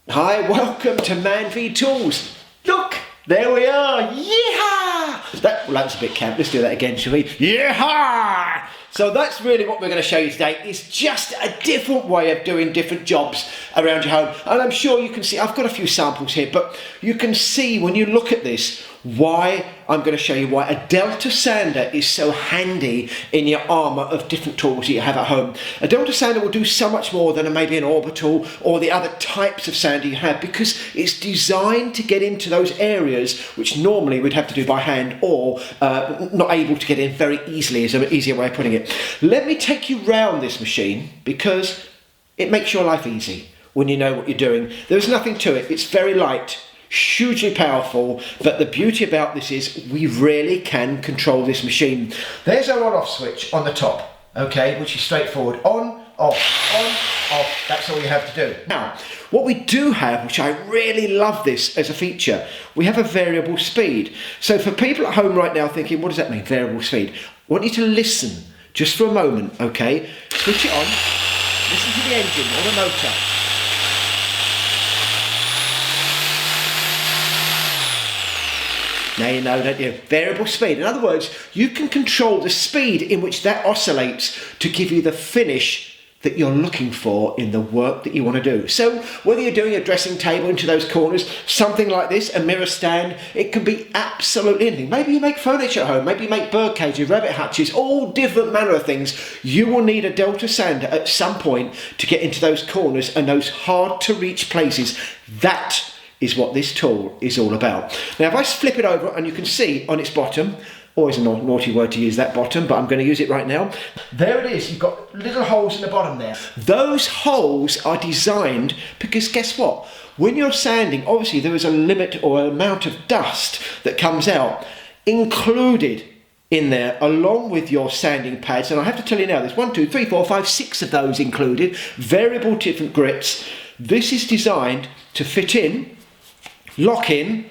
Hi, welcome to Man v Tools. Look, there we are. Yeehaw! That's a bit camp. Let's do that again, shall we? Yeehaw! So that's really what we're going to show you today. It's just a different way of doing different jobs around your home. And I'm sure you can see, I've got a few samples here, but you can see when you look at this, why I'm going to show you why a Delta sander is so handy in your armour of different tools that you have at home. A Delta sander will do so much more than maybe an orbital or the other types of sander you have, because it's designed to get into those areas which normally we'd have to do by hand or not able to get in very easily, is an easier way of putting it. Let me take you round this machine because it makes your life easy when you know what you're doing. There's nothing to it. It's very light, hugely powerful, but the beauty about this is we really can control this machine. There's our on-off switch on the top, okay, which is straightforward. On, off, that's all you have to do. Now, what we do have, which I really love this as a feature, we have a variable speed. So for people at home right now thinking, what does that mean, variable speed? I want you to listen just for a moment, okay? Switch it on, listen to the engine or the motor. Now you know, don't you? Variable speed. In other words, you can control the speed in which that oscillates to give you the finish that you're looking for in the work that you want to do. So whether you're doing a dressing table into those corners, something like this, a mirror stand, it can be absolutely anything. Maybe you make furniture at home, maybe you make bird cages, rabbit hutches, all different manner of things. You will need a Delta sander at some point to get into those corners and those hard to reach places. That is what this tool is all about. Now if I flip it over and you can see on its bottom, always a naughty word to use that bottom, but I'm going to use it right now. There it is, you've got little holes in the bottom there. Those holes are designed because guess what? When you're sanding, obviously there is a limit or amount of dust that comes out, included in there along with your sanding pads. And I have to tell you now, there's 1, 2, 3, 4, 5, 6 of those included, variable different grits. This is designed to fit in, lock in,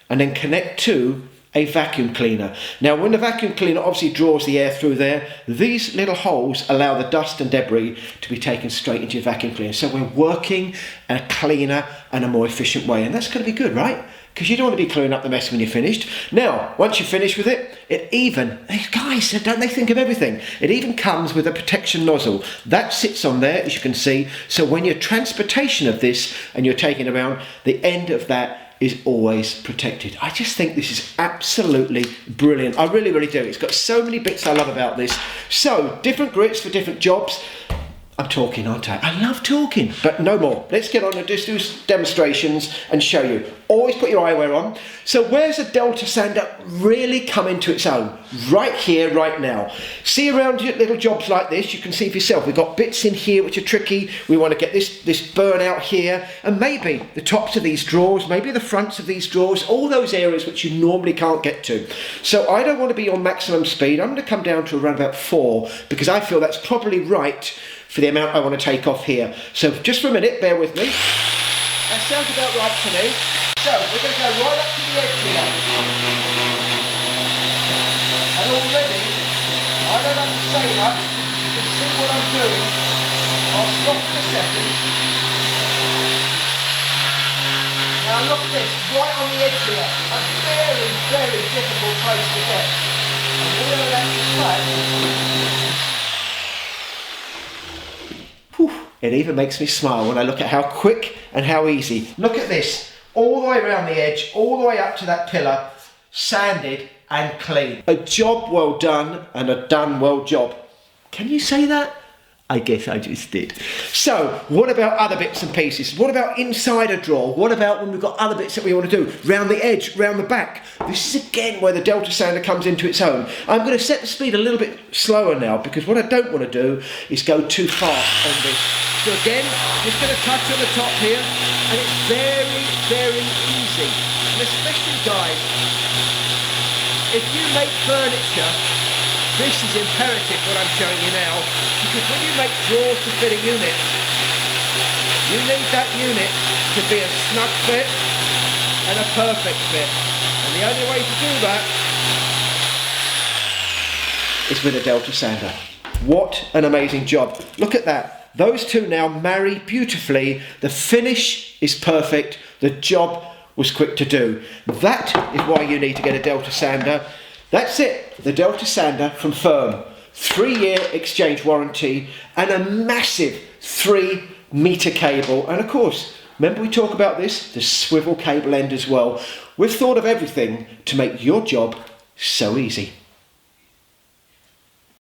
and then connect to a vacuum cleaner. Now when the vacuum cleaner obviously draws the air through there, these little holes allow the dust and debris to be taken straight into your vacuum cleaner. So we're working a cleaner and a more efficient way, and that's going to be good, right? Because you don't want to be clearing up the mess when you're finished. Now, once you're finished with it, it even, guys, don't they think of everything? It even comes with a protection nozzle. That sits on there, as you can see, so when your transportation of this and you're taking it around, the end of that is always protected. I just think this is absolutely brilliant. I really, really do. It's got so many bits I love about this. So, different grits for different jobs. I'm talking, aren't I? I love talking, but no more. Let's get on and just do demonstrations and show you. Always put your eyewear on. So where's a Delta sander really come into its own? Right here, right now. See around your little jobs like this, you can see for yourself, we've got bits in here which are tricky. We want to get this burn out here, and maybe the tops of these drawers, maybe the fronts of these drawers, all those areas which you normally can't get to. So I don't want to be on maximum speed. I'm going to come down to around about 4 because I feel that's probably right for the amount I want to take off here. So just for a minute, bear with me. That sounds about right to me. So we're going to go right up to the edge here. And already, I don't have to say much, you can see what I'm doing. I'll stop for a second. Now look at this, right on the edge here. A very, very difficult place to get. And we're going to let it play. It even makes me smile when I look at how quick and how easy. Look at this, all the way around the edge, all the way up to that pillar, sanded and clean. A job well done and a done well job. Can you say that? I guess I just did. So, what about other bits and pieces? What about inside a drawer? What about when we've got other bits that we want to do? Round the edge, round the back. This is again where the Delta sander comes into its own. I'm going to set the speed a little bit slower now because what I don't want to do is go too fast on this. So again, just going to touch on the top here, and it's very, very easy. And especially guys, if you make furniture, this is imperative what I'm showing you now, because when you make drawers to fit a unit, you need that unit to be a snug fit and a perfect fit. And the only way to do that is with a Delta sander. What an amazing job. Look at that. those two now marry beautifully. The finish is perfect. The job was quick to do. That is why you need to get a Delta sander. That's it, the Delta sander from FERM. 3-year exchange warranty and a massive 3-meter cable. And of course, remember we talk about this, the swivel cable end as well. We've thought of everything to make your job so easy.